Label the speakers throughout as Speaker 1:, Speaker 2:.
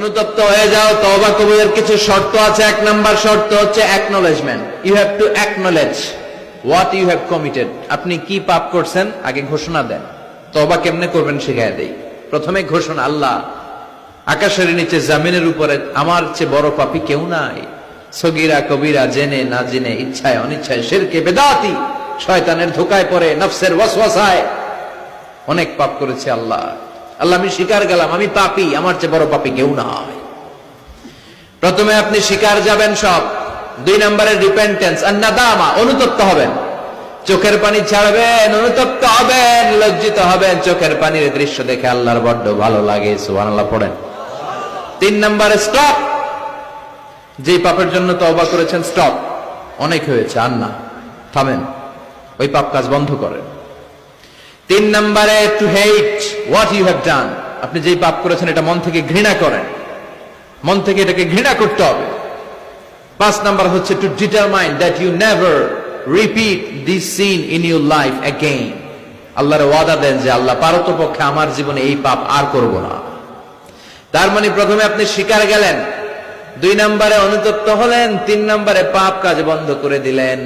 Speaker 1: অনুতপ্ত হয়ে যাও, তওবা কবুলের কিছু শর্ত আছে। এক নাম্বার শর্ত হচ্ছে acknowledgement. You have to acknowledge what you have committed. আপনি কি পাপ করছেন আগে ঘোষণা দেন। তওবা কেমনে করবেন শিখায় দেই। প্রথমে ঘোষণা, আল্লাহ আকাশের নিচে জমিনের উপরে আমার চেয়ে বড় পাপী কেউ নাই। সগীরা কবিরা, জেনে না জেনে, ইচ্ছায় অনিচ্ছায়, শিরকে বেদাতি, শয়তানের ধোকায় পড়ে, নফসের ওয়াসওয়াসায় অনেক পাপ করেছে। আল্লাহ আল্লাহ আমি স্বীকার গেলাম আমি পাপী, আমার চেয়ে বড় পাপী কেউ নাই। প্রথমে আপনি স্বীকার যাবেন সব। দুই নম্বরে রিপেন্টেন্স আর নাদামা, অনুতপ্ত হবেন, চোখের পানি ছাড়বেন, অনুতপ্ত হবেন, লজ্জিত হবেন। চোখের পানির দৃশ্য দেখে আল্লাহর বড্ড ভালো লাগে, সুবহানাল্লাহ পড়েন। তিন নম্বরে স্টপ, যে পাপের জন্য তওবা করেছেন স্টপ, অনেক হয়েছে আর না, থামেন, ওই পাপ কাজ বন্ধ করেন। তিন নম্বরে to hate what you have done, আপনি যেই পাপ করেছেন এটা মন থেকে ঘৃণা করেন, মন থেকে এটাকে ঘৃণা করতে হবে। পাঁচ নাম্বার হচ্ছে to determine that you never repeat this sin in your life again. আল্লাহর ওয়াদা দেন যে আল্লাহ পারতপক্ষে আমার জীবনে এই পাপ আর করব না। তার মানে প্রথমে আপনি স্বীকার গেলেন, দুই নম্বরে অনুতপ্ত হলেন, তিন নম্বরে পাপ কাজ বন্ধ করে দিলেন,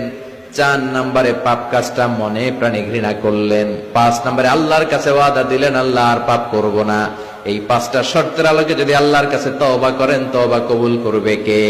Speaker 1: চার নম্বরে পাপ কাজটা মনে প্রাণে ঘৃণা করলেন, পাঁচ নম্বরে আল্লাহর কাছে ওয়াদা দিলেন আল্লাহ আর পাপ করব না। এই পাঁচটা শর্তের আলোকে যদি আল্লাহর কাছে তওবা করেন, তওবা কবুল করবে কে?